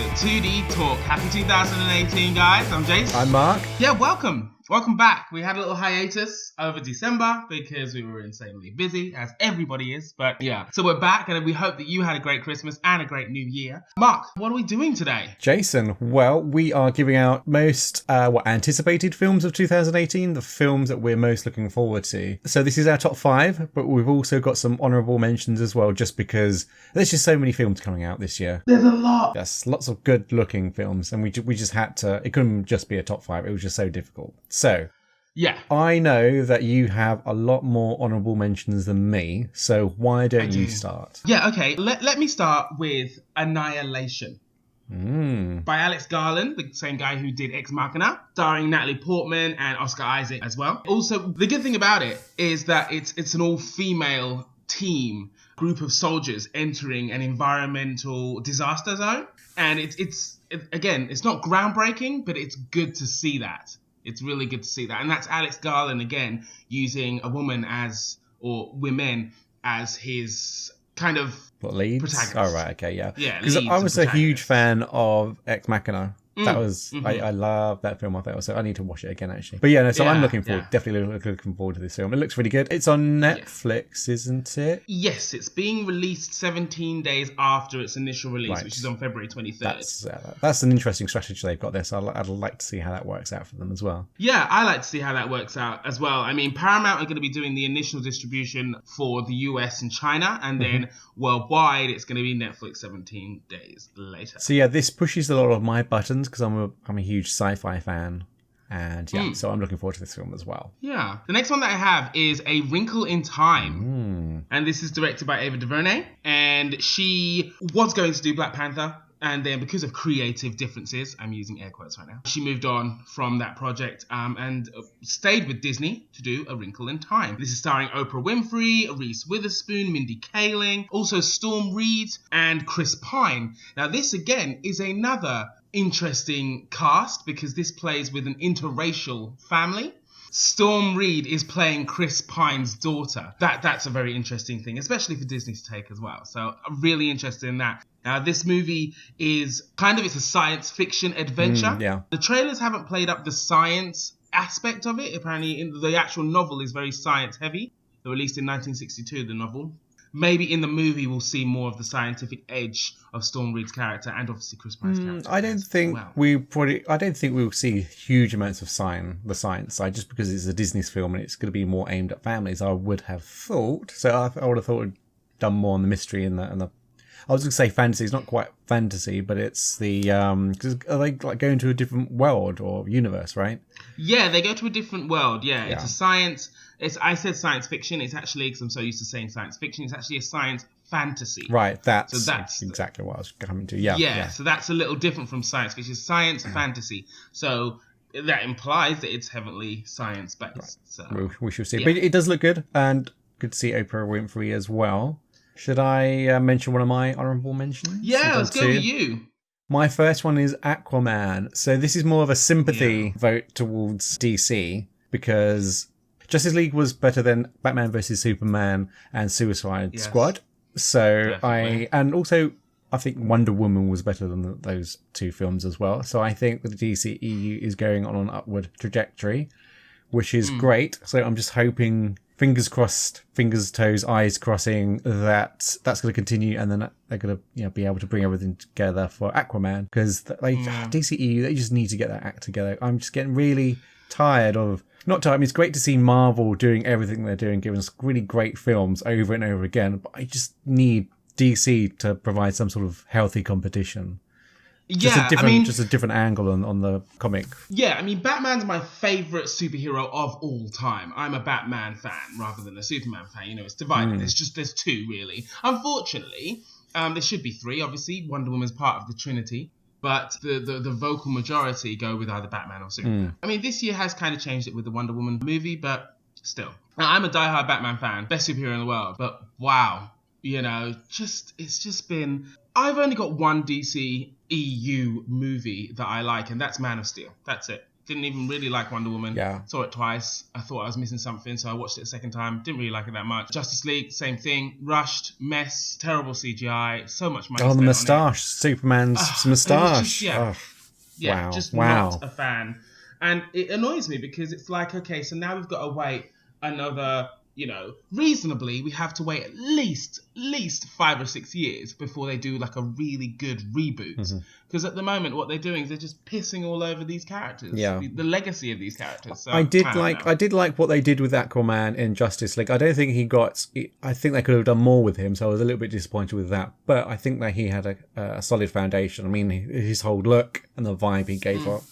to 2D Talk. Happy 2018, guys. I'm Jace. I'm Mark. Yeah, welcome. Welcome back. We had a little hiatus over December because we were insanely busy, as everybody is. But yeah, so we're back and we hope that you had a great Christmas and a great New Year. Mark, what are we doing today? Jason, well, we are giving out most anticipated films of 2018, the films that we're most looking forward to. So this is our top 5, but we've also got some honourable mentions as well, just because there's just so many films coming out this year. There's a lot. Yes, lots of good-looking films, and we just had to. It couldn't just be a top 5. It was just so difficult. So, yeah, I know that you have a lot more honourable mentions than me, so why don't you start? Yeah, okay. Let me start with Annihilation. By Alex Garland, the same guy who did Ex Machina, starring Natalie Portman and Oscar Isaac as well. Also, the good thing about it is that it's an all-female team, group of soldiers entering an environmental disaster zone. And it's again, it's not groundbreaking, but it's good to see that. It's really good to see that. And that's Alex Garland, again, using a woman or women as his kind of leads? protagonist. Oh, right, okay, yeah. Yeah, because I was a huge fan of Ex Machina. That was, I love that film. So I need to watch it again, actually. But yeah, no, so I'm definitely looking forward to this film. It looks really good. It's on Netflix, isn't it? Yes, it's being released 17 days after its initial release, which is on February 23rd. That's an interesting strategy they've got there, so I'd like to see how that works out for them as well. Yeah, I like to see how that works out as well. I mean, Paramount are going to be doing the initial distribution for the US and China, and then worldwide, it's going to be Netflix 17 days later. So yeah, this pushes a lot of my buttons, because I'm a huge sci-fi fan, and so I'm looking forward to this film as well. Yeah. The next one that I have is A Wrinkle in Time, and this is directed by Ava DuVernay, and she was going to do Black Panther, and then because of creative differences, I'm using air quotes right now, she moved on from that project and stayed with Disney to do A Wrinkle in Time. This is starring Oprah Winfrey, Reese Witherspoon, Mindy Kaling, also Storm Reid and Chris Pine. Now this again is another interesting cast because this plays with an interracial family. Storm Reid is playing Chris Pine's daughter. That's a very interesting thing, especially for Disney to take as well. So I'm really interested in that. Now, this movie is it's a science fiction adventure. The trailers haven't played up the science aspect of it. Apparently, the actual novel is very science heavy. It was released in 1962, the novel. Maybe in the movie we'll see more of the scientific edge of Storm Reid's character and obviously Chris Pine's character. I don't think we'll see huge amounts of the science side just because it's a Disney film and it's going to be more aimed at families. I would have thought. So I would have thought it'd done more on the mystery and the. I was going to say fantasy. It's not quite fantasy, but it's the because are they like going to a different world or universe, right? Yeah, they go to a different world. Yeah. It's a science. I said science fiction. It's actually, because I'm so used to saying science fiction, it's actually a science fantasy. Right, that's exactly what I was coming to. Yeah. So that's a little different from science fiction. It's science fantasy. So that implies that it's heavily science-based. Right. So we shall see. Yeah. But it does look good, and good to see Oprah Winfrey as well. Should I mention one of my honourable mentions? Yeah, let's go with you. My first one is Aquaman. So this is more of a sympathy vote towards DC, because Justice League was better than Batman vs Superman and Suicide Squad. So definitely. I think Wonder Woman was better than those two films as well. So I think the DCEU is going on an upward trajectory, which is great. So I'm just hoping, fingers crossed, fingers, toes, eyes crossing, that's going to continue, and then they're going to be able to bring everything together for Aquaman, because DCEU, they just need to get that act together. I'm just getting really tired of. Not tired. I mean, it's great to see Marvel doing everything they're doing, giving us really great films over and over again. But I just need DC to provide some sort of healthy competition. Just a different angle on the comic. Yeah, I mean, Batman's my favourite superhero of all time. I'm a Batman fan rather than a Superman fan. You know, it's divided. There's two, really. Unfortunately, there should be three, obviously. Wonder Woman's part of the Trinity. But the vocal majority go with either Batman or Superman. I mean, this year has kind of changed it with the Wonder Woman movie, but still. Now, I'm a diehard Batman fan, best superhero in the world. But wow, it's just been. I've only got one DC EU movie that I like, and that's Man of Steel. That's it. Didn't even really like Wonder Woman. Yeah. Saw it twice. I thought I was missing something, so I watched it a second time. Didn't really like it that much. Justice League, same thing. Rushed, mess, terrible CGI, so much money. Oh, the spent moustache. Superman's moustache. Yeah, just not a fan. And it annoys me because it's like, okay, so now we've got to wait another, reasonably, we have to wait at least 5 or 6 years before they do like a really good reboot. Because at the moment, what they're doing is they're just pissing all over these characters. Yeah. The legacy of these characters. So, I did like what they did with Aquaman in Justice League. I don't think I think they could have done more with him, so I was a little bit disappointed with that. But I think that he had a solid foundation. I mean, his whole look and the vibe he gave up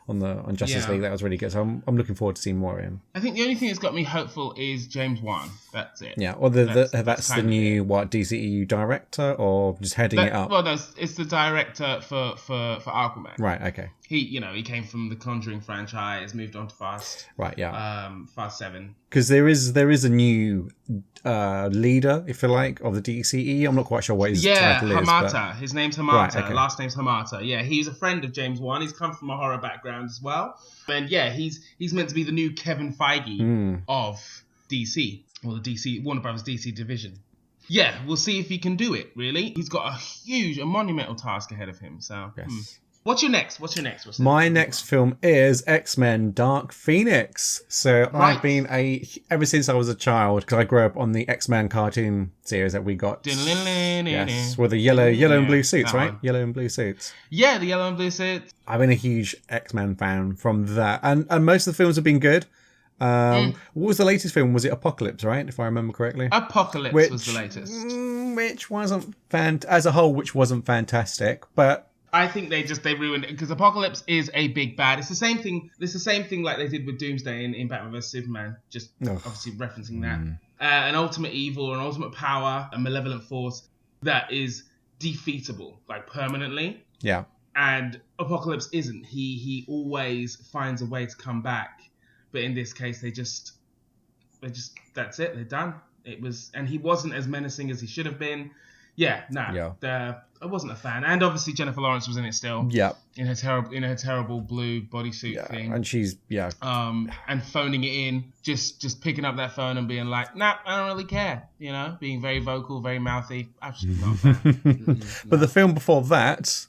on Justice League, that was really good. So I'm looking forward to seeing more of him. I think the only thing that's got me hopeful is James Wan. That's it. Yeah, or that's the new DCEU director, or just heading it up. Well, no, it's the director for Aquaman. Right. Okay. He came from the Conjuring franchise, moved on to Fast. Right. Yeah. Fast 7. Because there is a new leader, if you like, of the DCE. I'm not quite sure what his title is. Hamata. His name's Hamata. Right, okay. Last name's Hamata. Yeah, he's a friend of James Wan. He's come from a horror background as well. And yeah, he's meant to be the new Kevin Feige of DC, or the Warner Brothers DC division. Yeah, we'll see if he can do it, really. He's got a monumental task ahead of him. So, yes. What's your next? My next film is X-Men Dark Phoenix. So Right. I've been ever since I was a child, because I grew up on the X-Men cartoon series that we got. Yes, with the yellow and blue suits, right? One. Yellow and blue suits. Yeah, the yellow and blue suits. I've been a huge X-Men fan from that. And most of the films have been good. What was the latest film? Was it Apocalypse, right? If I remember correctly. Apocalypse was the latest. Which wasn't as a whole, which wasn't fantastic, but I think they ruined it because Apocalypse is a big bad. It's the same thing. It's the same thing like they did with Doomsday in Batman vs Superman. Just obviously referencing that. An ultimate evil, or an ultimate power, a malevolent force that is defeatable, like permanently. Yeah. And Apocalypse isn't. He always finds a way to come back. But in this case, they just that's it. They're done. And he wasn't as menacing as he should have been. Yeah, I wasn't a fan, and obviously Jennifer Lawrence was in it still. Yeah, in her terrible blue bodysuit thing, and she's and phoning it in, just picking up that phone and being like, nah, I don't really care, being very vocal, very mouthy. Absolutely not a fan. But the film before that,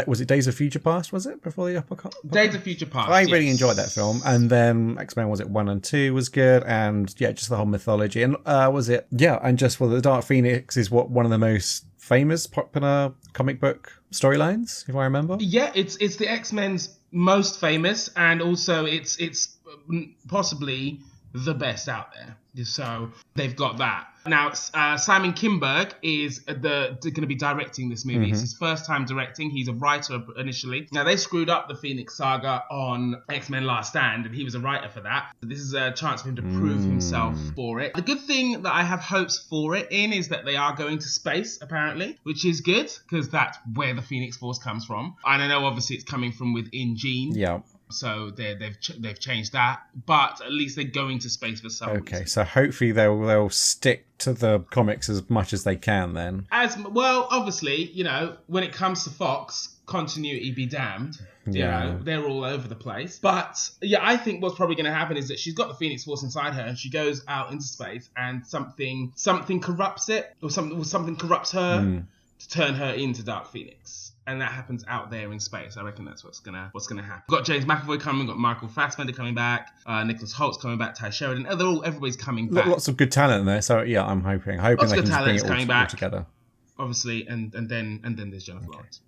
was it Days of Future Past? Was it before the Apocalypse? Days of Future Past. I really enjoyed that film, and then X-Men 1 and 2 was good, and just the whole mythology, and the Dark Phoenix is one of the most famous popular comic book storylines, if I remember. Yeah, it's the X-Men's most famous, and also it's possibly the best out there. So they've got that. Now, Simon Kinberg is going to be directing this movie. It's his first time directing. He's a writer initially. Now, they screwed up the Phoenix Saga on X-Men Last Stand, and he was a writer for that. So this is a chance for him to prove himself for it. The good thing that I have hopes for it in is that they are going to space, apparently, which is good, because that's where the Phoenix Force comes from. And I know, obviously, it's coming from within Jean. Yeah. So they've changed that, but at least they're going to space for some reason. So hopefully they'll stick to the comics as much as they can then. As well, obviously, when it comes to Fox, continuity be damned. They're all over the place. But yeah, I think what's probably going to happen is that she's got the Phoenix Force inside her, and she goes out into space, and something corrupts it, or something corrupts her to turn her into Dark Phoenix. And that happens out there in space. I reckon that's what's gonna happen. We've got James McAvoy coming, we've got Michael Fassbender coming back, Nicholas Holt's coming back, Ty Sheridan. Everybody's coming back. Lots of good talent in there. So yeah, I'm hoping they can just bring it all together. Obviously, and then there's Jennifer Lawrence.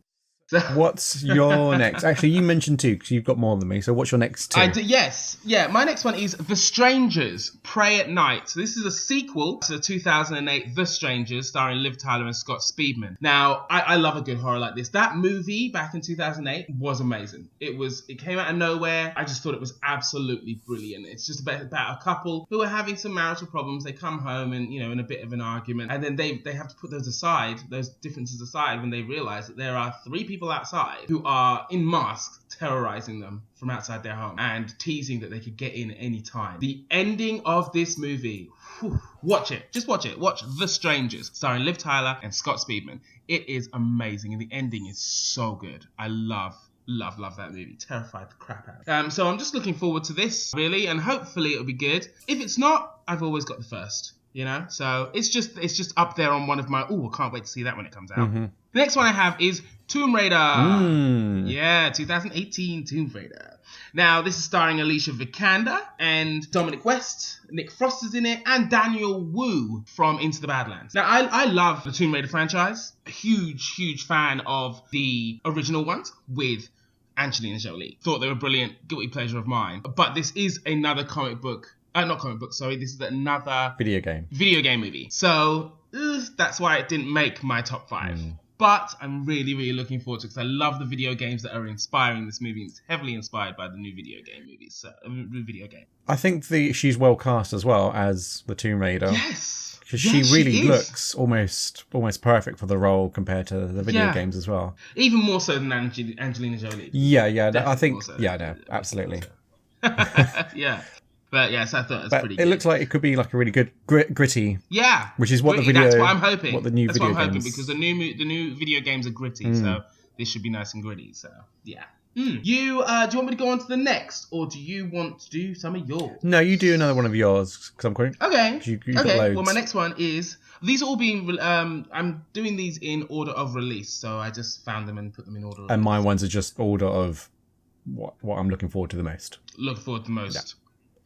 What's your next? Actually, you mentioned 2 because you've got more than me. So what's your next 2? Yes. Yeah, my next one is The Strangers, Pray at Night. So this is a sequel to the 2008 The Strangers, starring Liv Tyler and Scott Speedman. Now, I love a good horror like this. That movie back in 2008 was amazing. It came out of nowhere. I just thought it was absolutely brilliant. It's just about a couple who are having some marital problems. They come home and, in a bit of an argument. And then they have to put those differences aside when they realize that there are 3 people outside who are in masks terrorizing them from outside their home and teasing that they could get in at any time. The ending of this movie, watch it. Just watch it. Watch The Strangers, starring Liv Tyler and Scott Speedman. It is amazing, and the ending is so good. I love Love that movie. Terrified the crap out of it. So I'm just looking forward to this, really, and hopefully it'll be good. If it's not, I've always got the first, you know? So it's just up there on one of my, I can't wait to see that when it comes out. Mm-hmm. The next one I have is Tomb Raider. Yeah, 2018 Tomb Raider. Now, this is starring Alicia Vikander and Dominic West. Nick Frost is in it, and Daniel Wu from Into the Badlands. Now, I love the Tomb Raider franchise. A huge fan of the original ones with Angelina Jolie. Thought they were brilliant, guilty pleasure of mine. But this is another this is another video game movie. So, that's why it didn't make my top 5. But I'm really looking forward to it because I love the video games that are inspiring this movie. It's heavily inspired by the new video game. I think she's well cast as well as the Tomb Raider. Yes. Because she really looks almost perfect for the role compared to the video games as well. Even more so than Angelina Jolie. Yeah. I think, absolutely. Yeah. But yes, I thought it was pretty good. It looks like it could be like a really good gritty. Yeah. Which is what gritty, the video. That's what I'm hoping. What the new video games. That's what I'm hoping because the new video games are gritty, so this should be nice and gritty. So yeah. You do you want me to go on to the next, or do you want to do some of yours? No, you do another one of yours because I'm quite. Okay. You've got loads. Well, my next one is these are all being. I'm doing these in order of release, so I just found them and put them in order. And my ones are just order of what I'm looking forward to the most. Yeah.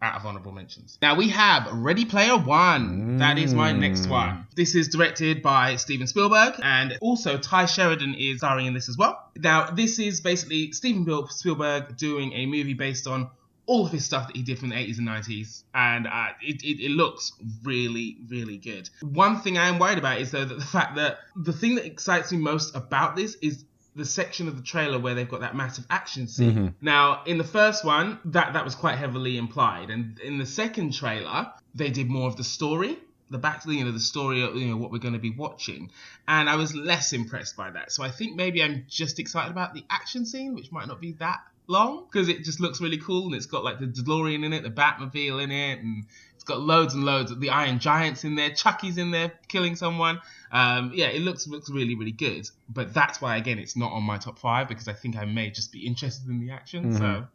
Out of honorable mentions. Now we have Ready Player One. That is my next one. This is directed by Steven Spielberg, and also Ty Sheridan is starring in this as well. Now this is basically Steven Spielberg doing a movie based on all of his stuff that he did from the 80s and 90s, and it looks really good. One thing I am worried about is though that the fact that the thing that excites me most about this is the section of the trailer where they've got that massive action scene. Now, in the first one, that was quite heavily implied. And in the second trailer, they did more of the story, the story of what we're going to be watching. And I was less impressed by that. So I think maybe I'm just excited about the action scene, which might not be that long, because it just looks really cool. And it's got like the DeLorean in it, the Batmobile in it, and it's got loads and loads of the Iron Giants in there. Chucky's in there killing someone. It looks really good. But that's why, again, it's not on my top 5 because I think I may just be interested in the action. So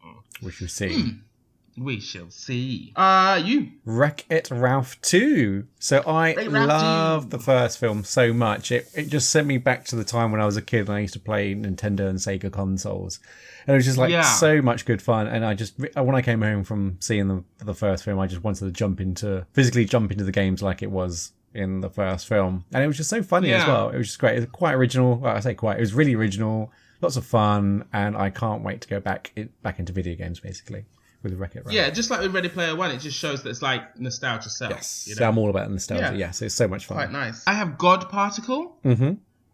we shall see. We shall see. You. Wreck-It Ralph 2. So I love the first film so much. It just sent me back to the time when I was a kid and I used to play Nintendo and Sega consoles. And it was just like so much good fun. And I just, when I came home from seeing the first film, I just wanted to physically jump into the games like it was in the first film. And it was just so funny as well. It was just great. It was quite original. Well, I say quite. It was really original. Lots of fun. And I can't wait to go back into video games, basically. With Wreck-It Ralph. Yeah, just like with Ready Player One, it just shows that it's like nostalgia sells. Yes, so I'm all about nostalgia. Yes, it's so much fun. Quite nice. I have God Particle.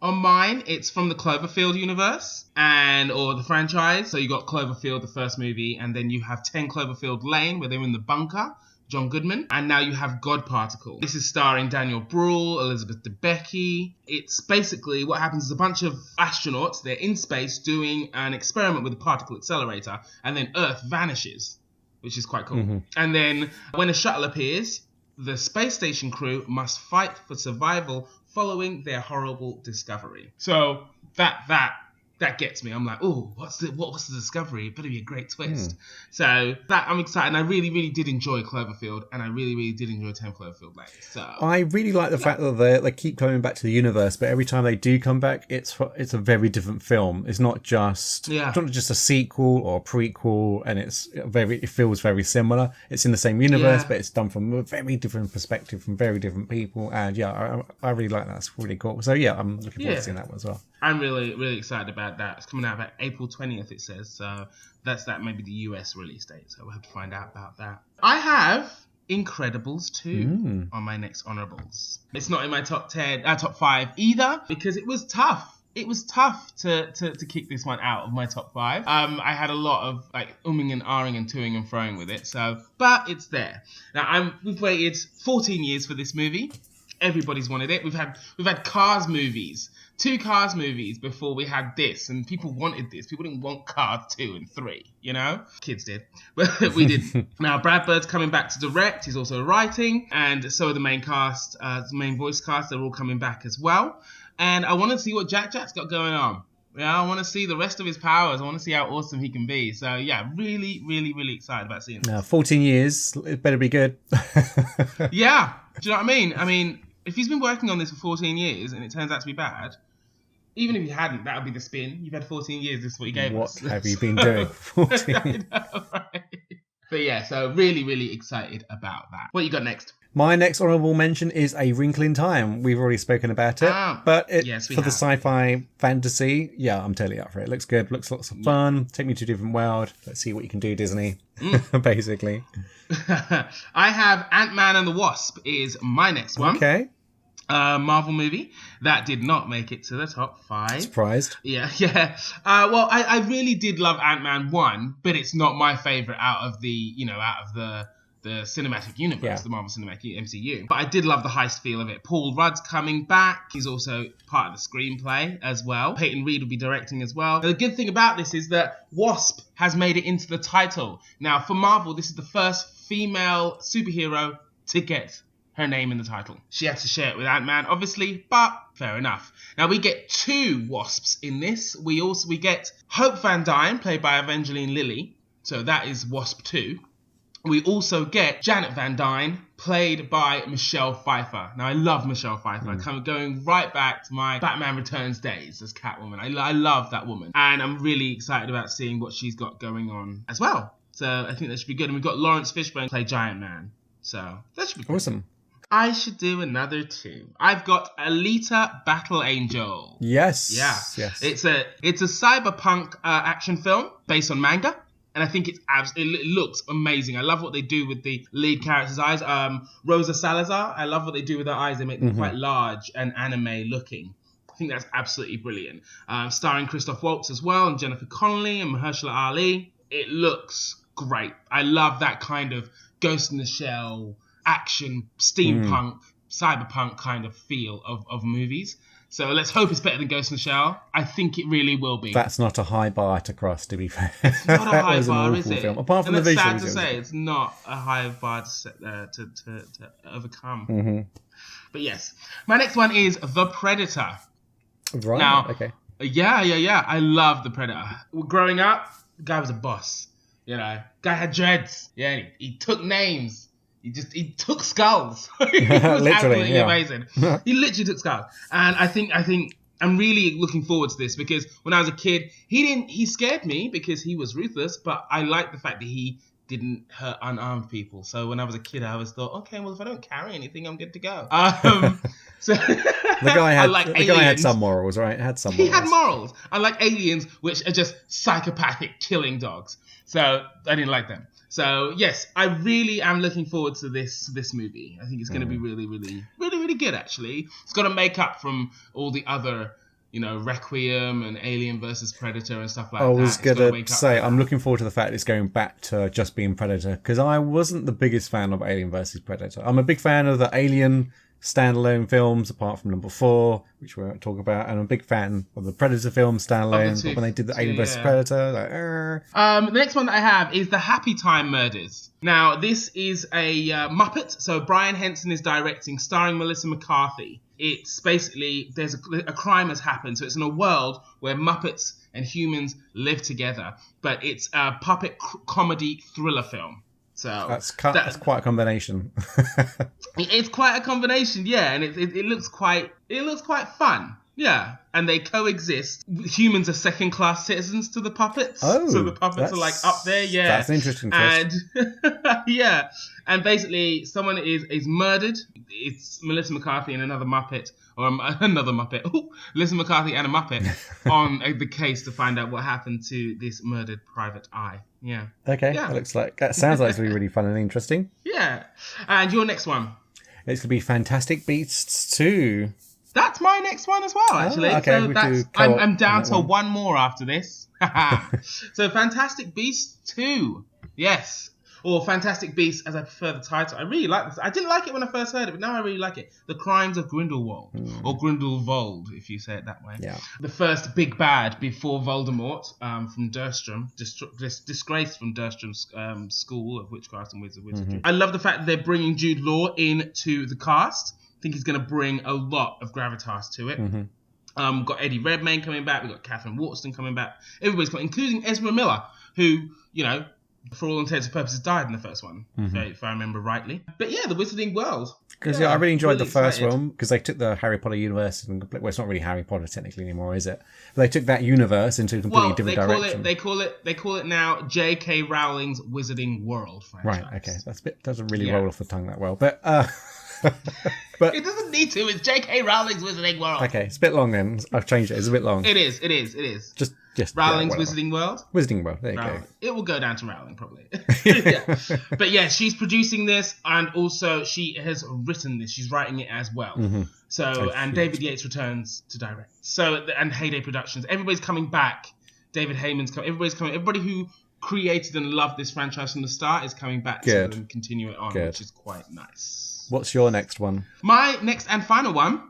On mine, it's from the Cloverfield universe or the franchise. So you got Cloverfield, the first movie, and then you have 10 Cloverfield Lane, where they're in the bunker, John Goodman, and now you have God Particle. This is starring Daniel Bruhl, Elizabeth Debicki. It's basically what happens is a bunch of astronauts, they're in space doing an experiment with a particle accelerator, and then Earth vanishes, which is quite cool. And then when a shuttle appears, the space station crew must fight for survival following their horrible discovery. So that gets me. I'm like, oh, what's the discovery? It better be a great twist. So that I'm excited. And I really did enjoy Cloverfield, and I really did enjoy 10 Cloverfield Lane. So I really like the fact that they keep coming back to the universe, but every time they do come back, it's a very different film. It's not just a sequel or a prequel, and it feels very similar. It's in the same universe, but it's done from a very different perspective from very different people. And I really like that. It's really cool. So I'm looking forward to seeing that one as well. I'm really excited about that. It's coming out about April 20th, it says. So that may be the US release date. So we'll have to find out about that. I have Incredibles 2 on my next honorables. It's not in my top 5 either, because it was tough. It was tough to kick this one out of my top 5. I had a lot of umming and ahhing and toing and froing with it. But it's there. Now we've waited 14 years for this movie. Everybody's wanted it. We've had Cars movies. 2 Cars movies before we had this, and people wanted this. People didn't want Cars 2 and 3, Kids did, but we didn't. Now, Brad Bird's coming back to direct. He's also writing, and so are the main cast, the main voice cast. They're all coming back as well. And I want to see what Jack's got going on. Yeah, I want to see the rest of his powers. I want to see how awesome he can be. So yeah, really, really, really excited about seeing this. 14 years, it better be good. Yeah, do you know what I mean? I mean, if he's been working on this for 14 years and it turns out to be bad, even if he hadn't, that would be the spin. You've had 14 years, this is what you gave us. What have you been doing for 14? I know, right? But yeah, so really, really excited about that. What you got next? My next honourable mention is A Wrinkle in Time. We've already spoken about it, but for the sci-fi fantasy, yeah, I'm totally up for it. Looks good, looks lots of fun. Take me to a different world. Let's see what you can do, Disney. Basically. I have Ant-Man and the Wasp is my next one. Okay. Marvel movie that did not make it to the top 5. Surprised. Yeah. Well, I really did love Ant-Man 1, but it's not my favourite out of the cinematic universe, the Marvel Cinematic MCU. But I did love the heist feel of it. Paul Rudd's coming back. He's also part of the screenplay as well. Peyton Reed will be directing as well. The good thing about this is that Wasp has made it into the title. Now, for Marvel, this is the first female superhero to get her name in the title. She had to share it with Ant-Man, obviously, but fair enough. Now, we get 2 Wasps in this. We get Hope Van Dyne, played by Evangeline Lilly. So that is Wasp 2. We also get Janet Van Dyne, played by Michelle Pfeiffer. Now, I love Michelle Pfeiffer. Kind of going right back to my Batman Returns days as Catwoman. I love that woman. And I'm really excited about seeing what she's got going on as well. So I think that should be good. And we've got Lawrence Fishburne play Giant Man. So that should be good. Awesome. I should do another 2. I've got Alita Battle Angel. Yes. Yeah. Yes. It's a cyberpunk action film based on manga. And I think it looks amazing. I love what they do with the lead character's eyes. Rosa Salazar, I love what they do with her eyes. They make them quite large and anime looking. I think that's absolutely brilliant. Starring Christoph Waltz as well, and Jennifer Connelly and Mahershala Ali. It looks great. I love that kind of Ghost in the Shell, action, steampunk, cyberpunk kind of feel of movies. So let's hope it's better than Ghost in the Shell. I think it really will be. That's not a high bar to cross, to be fair. It's not a high bar, is it? Film. Apart from and the it's visuals. sad to say, it's not a high bar to overcome. But yes. My next one is The Predator. Right, now, okay. Yeah. I love The Predator. Growing up, the guy was a boss. You know, guy had dreads. Yeah, he took names. He took skulls. It was absolutely amazing. He literally took skulls. And I think I'm really looking forward to this because when I was a kid, he scared me because he was ruthless, but I liked the fact that he didn't hurt unarmed people. So when I was a kid, I always thought, okay, well, if I don't carry anything, I'm good to go. So the guy had some morals, right? He had morals. I like aliens, which are just psychopathic killing dogs. So I didn't like them. So yes, I really am looking forward to this movie. I think it's going to be really, really, really, really good. Actually, it's got to make up from all the other, Requiem and Alien versus Predator and stuff like that. I was going to say I'm looking forward to the fact it's going back to just being Predator because I wasn't the biggest fan of Alien versus Predator. I'm a big fan of the Alien standalone films, apart from number 4, which we won't talk about, and I'm a big fan of the Predator film standalone. But when they did the Alien vs Predator, the next one that I have is the Happy Time Murders. Now, this is a Muppet, so Brian Henson is directing, starring Melissa McCarthy. It's basically there's a crime has happened, so it's in a world where Muppets and humans live together, but it's a puppet comedy thriller film. So that's quite a combination. It's quite a combination, yeah, and it looks quite fun, yeah. And they coexist. Humans are second-class citizens to the puppets, so the puppets are like up there, yeah. That's an interesting twist. And yeah, and basically someone is murdered. It's Melissa McCarthy and another Muppet, or another Muppet. Ooh, Melissa McCarthy and a Muppet on the case to find out what happened to this murdered private eye. Yeah. Okay. Yeah. That sounds like it's going to be really fun and interesting. Yeah. And your next one? It's going to be Fantastic Beasts 2. That's my next one as well, actually. Oh, okay. So I'm down to one more after this. So Fantastic Beasts 2. Yes. Or Fantastic Beasts, as I prefer the title. I really like this. I didn't like it when I first heard it, but now I really like it. The Crimes of Grindelwald. Or Grindelwald, if you say it that way. Yeah. The first big bad before Voldemort from Durstrom, disgraced from Durstrom's school of witchcraft and wizardry. I love the fact that they're bringing Jude Law into the cast. I think he's going to bring a lot of gravitas to it. Got Eddie Redmayne coming back. We've got Catherine Waterston coming back. Everybody's coming, including Ezra Miller, who, for all intents and purposes, died in the first one, if I remember rightly. But yeah, the Wizarding World. Because I really enjoyed the first one, because they took the Harry Potter universe and it's not really Harry Potter technically anymore, is it? But they took that universe into a completely different direction. They call it now J.K. Rowling's Wizarding World franchise. Right. Okay, doesn't really roll off the tongue that well, but. But it doesn't need to. It's J.K. Rowling's Wizarding World. Okay, it's a bit long then. I've changed it. It's a bit long. It is. Just Rowling's Wizarding World. Wizarding World. There you Rowling. go. It will go down to Rowling probably. Yeah. But yeah, she's producing this, and also she has written this. She's writing it as well. Mm-hmm. So and David Yates returns to direct. So and Heyday Productions. Everybody's coming back. David Heyman's coming. Everybody's coming. Everybody who created and loved this franchise from the start is coming back to continue it on, which is quite nice. What's your next one? My next and final one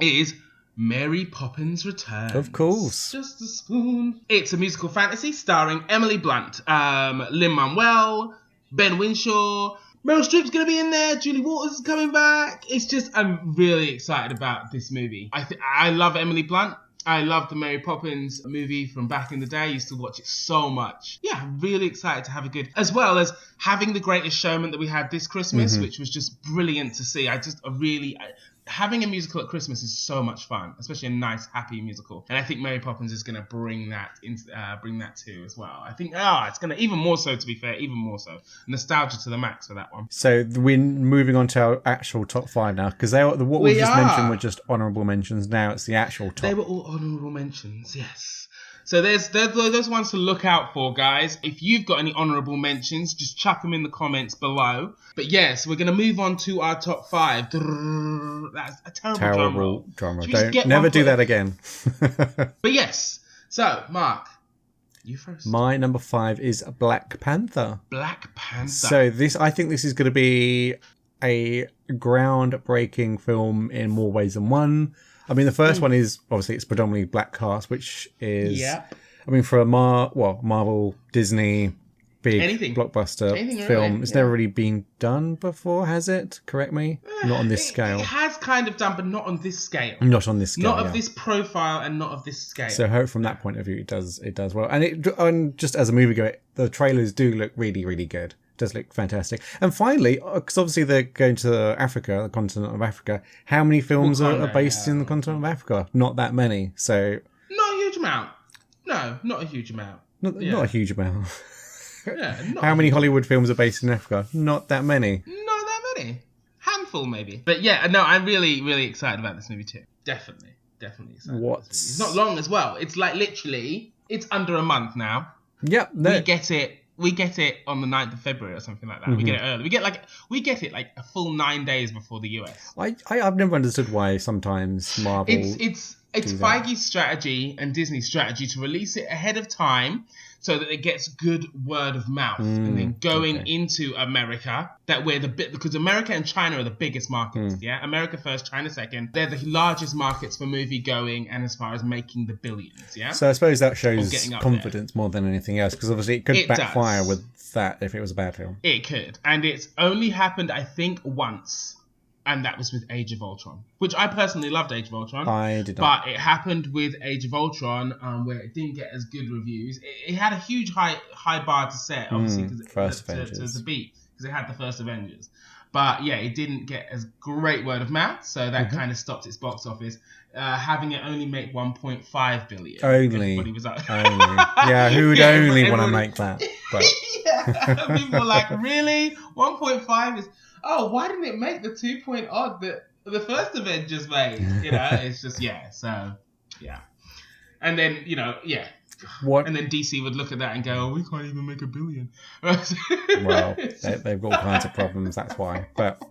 is Mary Poppins Returns. Of course. Just a spoon. It's a musical fantasy starring Emily Blunt, Lin-Manuel, Ben Whishaw. Meryl Streep's going to be in there. Julie Walters is coming back. I'm really excited about this movie. I love Emily Blunt. I love the Mary Poppins movie from back in the day. I used to watch it so much. Yeah, I'm really excited to have a good... As well as having The Greatest Showman that we had this Christmas, which was just brilliant to see. Having a musical at Christmas is so much fun, especially a nice, happy musical. And I think Mary Poppins is going to bring that too as well. I think, it's going to, even more so, to be fair, even more so. Nostalgia to the max for that one. So we're moving on to our actual top 5 now, because what we just mentioned were just honourable mentions. Now it's the actual top. They were all honourable mentions, yes. So there's those ones to look out for, guys. If you've got any honourable mentions, just chuck them in the comments below. But yes, we're going to move on to our top 5. That's a terrible drum roll. Don't never do that again. But yes. So, Mark, you first. My number 5 is Black Panther. Black Panther. So I think this is going to be a groundbreaking film in more ways than one. I mean, the first one is, obviously, it's predominantly black cast, which is, I mean, for a Marvel, Disney, big blockbuster film, it's never really been done before, has it? Correct me? Not on this scale. It has kind of done, but not on this scale. Not on this scale, Not of this profile and not of this scale. So hope from that point of view, it does well. And just as a moviegoer, the trailers do look really, really good. Does look fantastic. And finally, because obviously they're going to Africa, the continent of Africa, how many films are based in the continent of Africa? Not that many. So not a huge amount. No, not a huge amount. Not a huge amount. How many Hollywood films are based in Africa? Not that many. Not that many. Handful, maybe. But yeah, no, I'm really, really excited about this movie too. Definitely excited. It's not long as well. It's like literally, it's under a month now. Yep. We get it on the 9th of February or something like that. We get it early. We get it like a full 9 days before the US. I've never understood why sometimes Marvel. It's Feige's strategy and Disney's strategy to release it ahead of time so that it gets good word of mouth, and then going into America, because America and China are the biggest markets. Yeah, America first, China second. They're the largest markets for movie going and as far as making the billions. Yeah. So I suppose that shows confidence more than anything else, because obviously it could backfire with that if it was a bad film. It could, and it's only happened, I think, once. And that was with Age of Ultron, which I personally loved Age of Ultron. I did not. But it happened with Age of Ultron where it didn't get as good reviews. It had a huge high bar to set, obviously, to beat, because it had the first Avengers. But yeah, it didn't get as great word of mouth, so that kind of stopped its box office, having it only make 1.5 billion. Only. Was like, only. Yeah, who would only want to make that? But. Yeah, people were like, really? 1.5 is... Oh, why didn't it make the 2 point odd that the first Avengers made? It's just, so, yeah. And then, What? And then DC would look at that and go, we can't even make $1 billion. Well, they've got all kinds of problems, that's why. But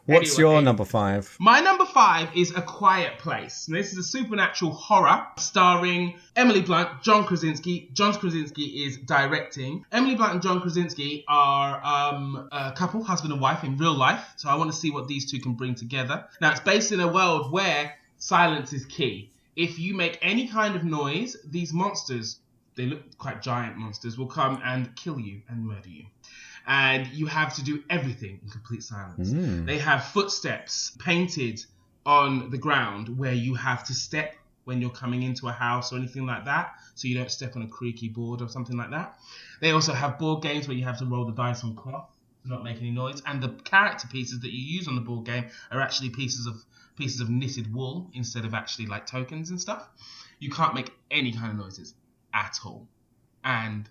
what's your number 5? My number 5 is A Quiet Place. Now, this is a supernatural horror starring Emily Blunt, John Krasinski. John Krasinski is directing. Emily Blunt and John Krasinski are a couple, husband and wife in real life. So I want to see what these two can bring together. Now, it's based in a world where silence is key. If you make any kind of noise, these monsters, they look quite giant monsters, will come and kill you and murder you. And you have to do everything in complete silence. They have footsteps painted on the ground where you have to step when you're coming into a house or anything like that, so you don't step on a creaky board or something like that. They also have board games where you have to roll the dice on cloth to not make any noise, and the character pieces that you use on the board game are actually pieces of knitted wool instead of actually like tokens and stuff. You can't make any kind of noises at all, and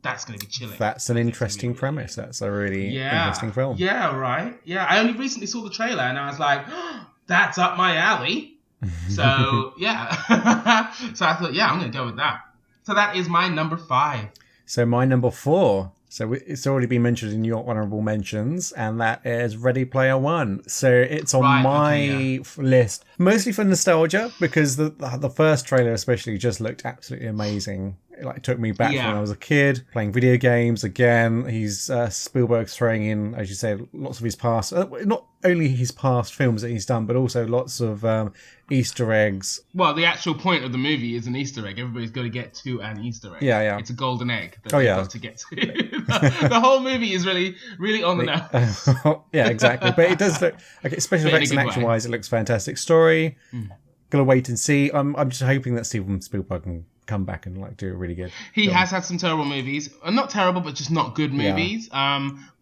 that's going to be chilling. That's an interesting premise. That's a really interesting film. Yeah, right. Yeah, I only recently saw the trailer and I was like, oh, that's up my alley. So, yeah. So I thought, yeah, I'm going to go with that. So that is my number 5. So my number 4. So it's already been mentioned in your honourable mentions, and that is Ready Player One. So it's on my list, mostly for nostalgia, because the first trailer especially just looked absolutely amazing. It took me back to when I was a kid, playing video games again. He's Spielberg's throwing in, as you say, lots of his past, not only his past films that he's done, but also lots of Easter eggs. Well, the actual point of the movie is an Easter egg. Everybody's got to get to an Easter egg. Yeah. It's a golden egg that they've got to get to. The whole movie is really, really on the nose. Yeah, exactly. But it does look, special effects and action-wise, it looks fantastic. Story, gonna wait and see. I'm just hoping that Steven Spielberg can come back and do it really good. He has had some terrible movies, not terrible, but just not good movies. But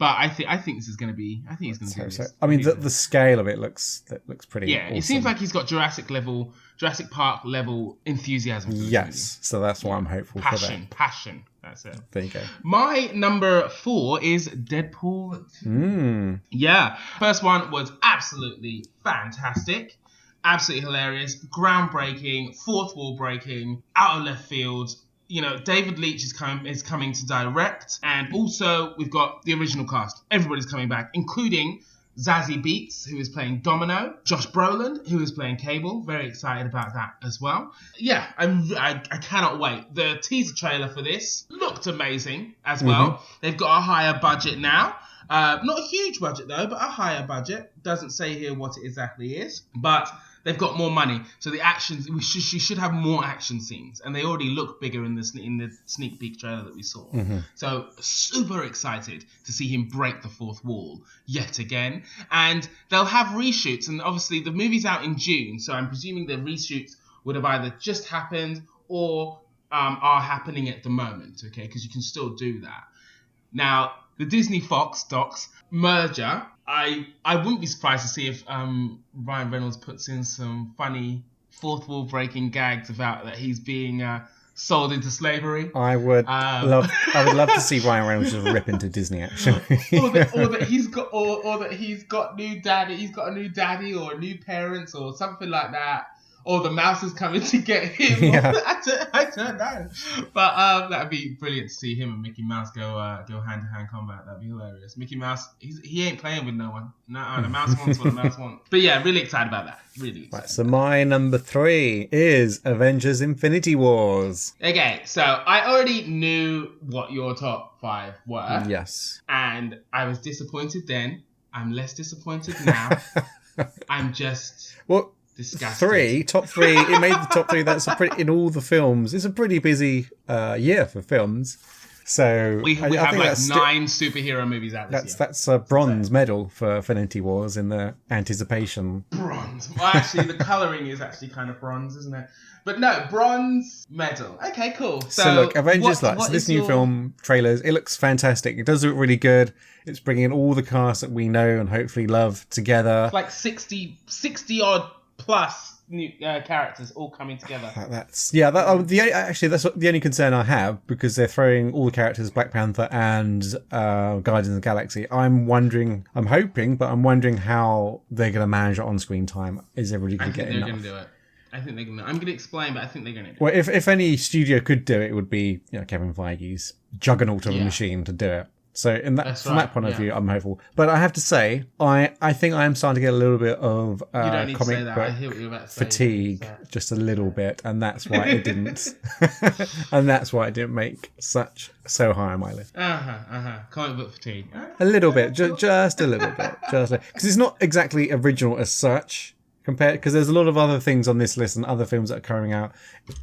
I think this is going to be. I think he's going to do this. I mean, the scale of it looks pretty. Yeah, awesome. It seems like he's got Jurassic Park level enthusiasm. Yes, so that's why I'm hopeful for that. Passion. That's it. There you go. My number 4 is Deadpool 2. Yeah, first one was absolutely fantastic. Absolutely hilarious, groundbreaking, fourth wall breaking, out of left field. David Leitch is coming to direct, and also we've got the original cast. Everybody's coming back, including Zazie Beetz, who is playing Domino, Josh Brolin, who is playing Cable. Very excited about that as well. Yeah, I cannot wait. The teaser trailer for this looked amazing as well. They've got a higher budget now. Not a huge budget though, but a higher budget. Doesn't say here what it exactly is, but they've got more money, so the actions you should have more action scenes, and they already look bigger in the sneak peek trailer that we saw. So super excited to see him break the fourth wall yet again, and they'll have reshoots, and obviously the movie's out in June, so I'm presuming the reshoots would have either just happened or are happening at the moment, okay? Because you can still do that. Now, the Disney Fox docs merger, I wouldn't be surprised to see if Ryan Reynolds puts in some funny fourth wall breaking gags about that he's being sold into slavery. I would love to see Ryan Reynolds just rip into Disney actually. or that he's got new daddy, he's got a new daddy or new parents or something like that. Or the mouse is coming to get him. Yeah. I don't know. But that'd be brilliant to see him and Mickey Mouse go hand-to-hand combat. That'd be hilarious. Mickey Mouse, he ain't playing with no one. No, the mouse wants what the mouse wants. But yeah, really excited about that. Really excited. Right, so my number 3 is Avengers Infinity Wars. Okay, so I already knew what your top 5 were. Yes. And I was disappointed then. I'm less disappointed now. I'm just... Well... disgusted. Top 3. It made the top 3. That's in all the films. It's a pretty busy year for films. So we have like 9 superhero movies out this year. That's a bronze medal for Infinity Wars in the anticipation. Bronze. Well, actually, the colouring is actually kind of bronze, isn't it? But no, bronze medal. Okay, cool. So look, Avengers this new film trailers. It looks fantastic. It does look really good. It's bringing all the cast that we know and hopefully love together. Like 60 odd plus new characters all coming together. That's the only concern I have, because they're throwing all the characters, Black Panther and Guardians of the Galaxy. I'm wondering how they're going to manage it on screen time. Is everybody going to get enough? I think they're going to do it. I think they're going to. I'm going to explain, but I think they're going to do it. Well, if any studio could do it, it would be Kevin Feige's juggernaut of a machine to do it. So from that point of view, I'm hopeful. But I have to say, I think I am starting to get a little bit of comic book fatigue, just a little bit, and that's why it didn't. And that's why it didn't make so high on my list. Comic book fatigue. A little bit, just a little bit, because it's not exactly original as such. Because there's a lot of other things on this list and other films that are coming out.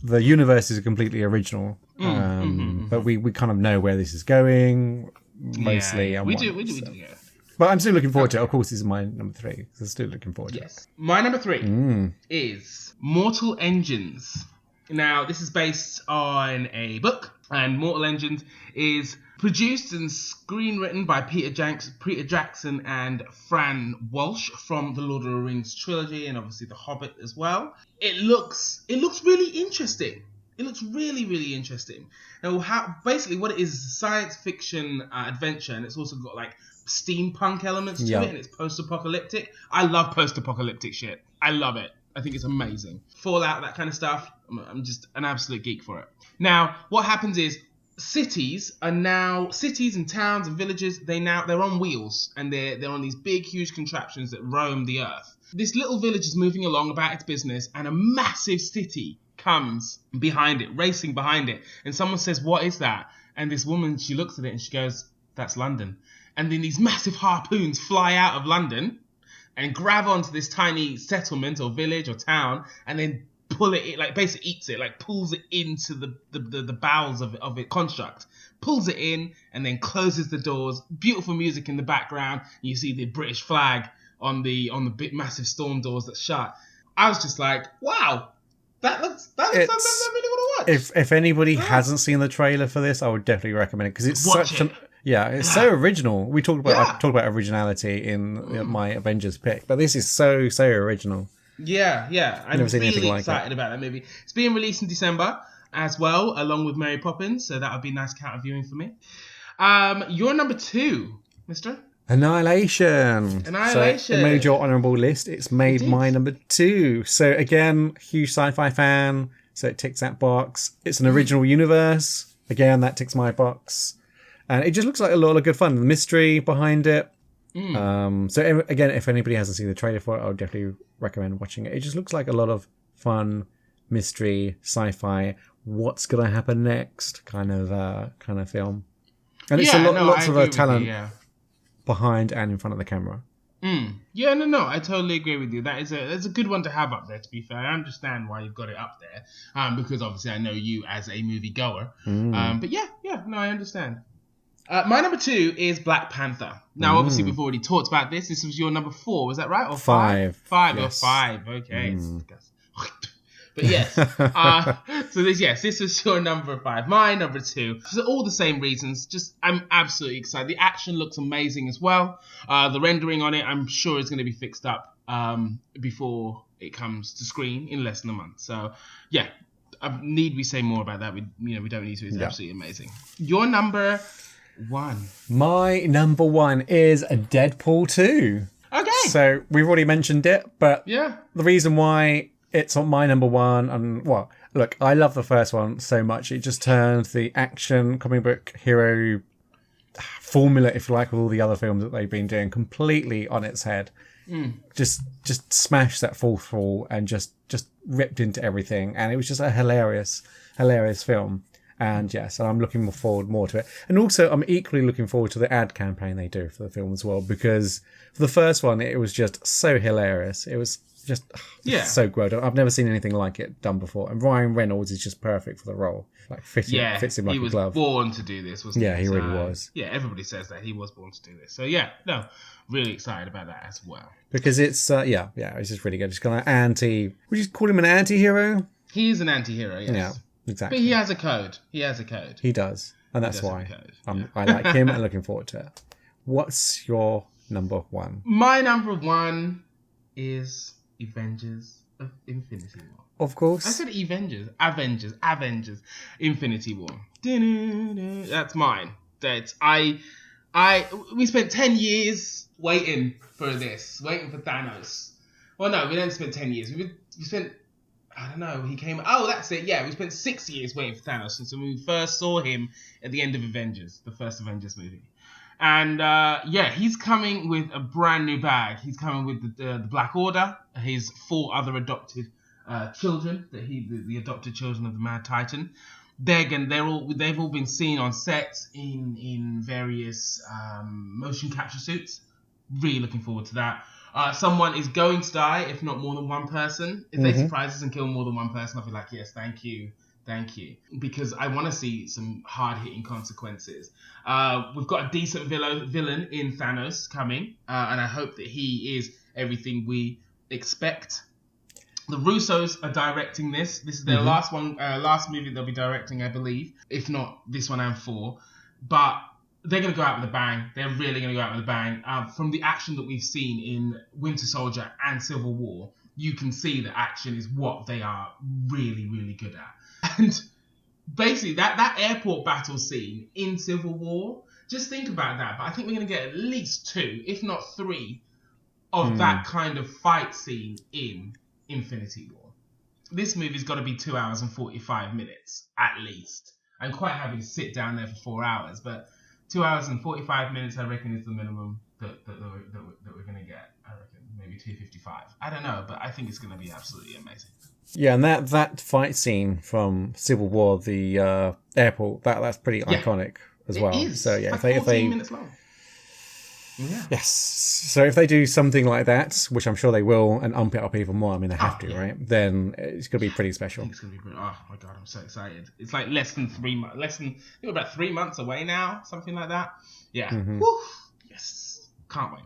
The universe is completely original, but we kind of know where this is going. Mostly, we do. But I'm still looking forward to it. Of course, this is my number 3. So I'm still looking forward to it. Yes. My number 3 is Mortal Engines. Now, this is based on a book, and Mortal Engines is produced and screenwritten by Peter Jackson and Fran Walsh from the Lord of the Rings trilogy, and obviously The Hobbit as well. It looks really interesting. It looks really, really interesting. Now, basically what it is science fiction adventure, and it's also got like steampunk elements to it, and it's post-apocalyptic. I love post-apocalyptic shit. I love it. I think it's amazing. Fallout, that kind of stuff. I'm just an absolute geek for it. Now, what happens is cities and towns and villages, they're on wheels, and they're on these big, huge contraptions that roam the earth. This little village is moving along about its business, and a massive city comes behind it, racing behind it. And someone says, "What is that?" And this woman, she looks at it and she goes, "That's London." And then these massive harpoons fly out of London and grab onto this tiny settlement or village or town, and then pull it, like basically eats it, like pulls it into the bowels of it construct, pulls it in, and then closes the doors. Beautiful music in the background. You see the British flag on the big massive storm doors that's shut. I was just like, wow, that looks something I really want to watch. If anybody hasn't seen the trailer for this, I would definitely recommend it because it's it's so original. I talked about originality in my Avengers pick, but this is so original. Yeah. I'm really excited about that movie. It's being released in December as well, along with Mary Poppins, so that would be a nice counter viewing for me. Your number 2, mister? Annihilation. So it made your honourable list. It's made my number 2. So again, huge sci-fi fan, so it ticks that box. It's an original universe. Again, that ticks my box. And it just looks like a lot of good fun. The mystery behind it. So again, if anybody hasn't seen the trailer for it, I would definitely recommend watching it. It just looks like a lot of fun, mystery, sci-fi. What's gonna happen next? Kind of film. And it's lots of talent behind and in front of the camera. Yeah, no, I totally agree with you. That's a good one to have up there, to be fair. I understand why you've got it up there, because obviously I know you as a movie goer. But I understand. My number 2 is Black Panther. Now, obviously, we've already talked about this. This was your number 4, was that right? Or 5? 5 yes. Or 5, okay. But yes. This was your number 5. My number 2. For all the same reasons. Just, I'm absolutely excited. The action looks amazing as well. The rendering on it, I'm sure, is going to be fixed up before it comes to screen in less than a month. So, yeah. Need we say more about that? We don't need to. It's absolutely amazing. Your number 1. My number 1 is Deadpool 2. Okay. So we've already mentioned it, but the reason why it's on my number 1, and look, I love the first one so much. It just turned the action comic book hero formula, if you like, with all the other films that they've been doing, completely on its head. Just smashed that fourth wall and just ripped into everything, and it was just a hilarious film. And yes, I'm looking forward more to it. And also, I'm equally looking forward to the ad campaign they do for the film as well, because for the first one, it was just so hilarious. It was just so good. I've never seen anything like it done before. And Ryan Reynolds is just perfect for the role. Like fits him like a glove. He was born to do this, wasn't he? Yeah, he really was. Yeah, everybody says that. He was born to do this. So really excited about that as well. Because it's, it's just really good. Just kind of would you call him an anti-hero? He is an anti-hero, yes. Yeah. Exactly. But he has a code. He does. And that's why I like him and looking forward to it. What's your number 1? My number 1 is Avengers of Infinity War. Of course. I said Avengers. Infinity War. That's mine. We spent 10 years waiting for Thanos. Well, no, we didn't spend 10 years. We spent... I don't know, he came... Oh, that's it, yeah. We spent 6 years waiting for Thanos since when we first saw him at the end of Avengers, the first Avengers movie. And, he's coming with a brand new bag. He's coming with the Black Order, his 4 other adopted children, the adopted children of the Mad Titan. They've all been seen on sets in various motion capture suits. Really looking forward to that. Someone is going to die, if not more than one person. If they surprise us and kill more than one person, I'll be like, yes, thank you Thank you. Because I want to see some hard-hitting consequences. We've got a decent villain in Thanos coming, and I hope that he is everything we expect. The Russos are directing this. This is their last movie they'll be directing, I believe. If not this one and 4. But they're going to go out with a bang. They're really going to go out with a bang. From the action that we've seen in Winter Soldier and Civil War, you can see that action is what they are really, really good at. And basically, that airport battle scene in Civil War, just think about that. But I think we're going to get at least 2, if not 3, of that kind of fight scene in Infinity War. This movie's got to be 2 hours and 45 minutes, at least. I'm quite happy to sit down there for 4 hours, but 2 hours and 45 minutes, I reckon, is the minimum that we're going to get. I reckon maybe 2:55. I don't know, but I think it's going to be absolutely amazing. Yeah, and that fight scene from Civil War, the airport, that's pretty iconic as well. It is. So yeah, it's like 14 minutes long. Yeah. Yes. So if they do something like that, which I'm sure they will, and ump it up even more, I mean, they have to, right? Then it's going to be pretty special. I think it's going to be brilliant. Oh my God, I'm so excited. It's like less than 3 months. I think we're about 3 months away now, something like that. Yeah. Woo. Yes. Can't wait.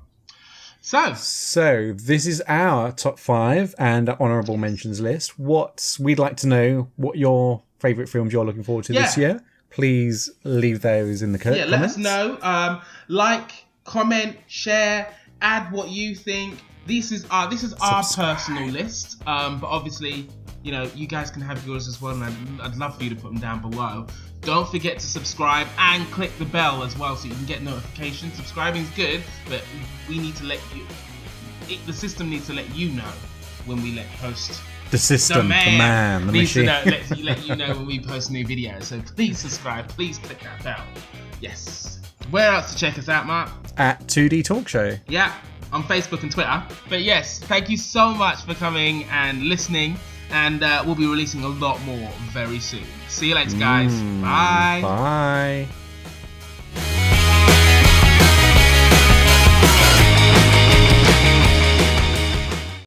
So this is our top 5 and honourable mentions list. We'd like to know what your favourite films you're looking forward to this year. Please leave those in the comments. Yeah, let us know. Like, comment, share, add what you think. This is our personal list. But obviously, you guys can have yours as well, and I'd love for you to put them down below. Don't forget to subscribe and click the bell as well so you can get notifications. Subscribing is good, but we need to the system needs to let you know when we post. The system, the man, the machine. Let you know when we post new videos. So please subscribe, please click that bell. Yes. Where else to check us out, Mark? At 2D Talk Show. Yeah, on Facebook and Twitter. But yes, thank you so much for coming and listening. And we'll be releasing a lot more very soon. See you later, guys. Bye. Bye.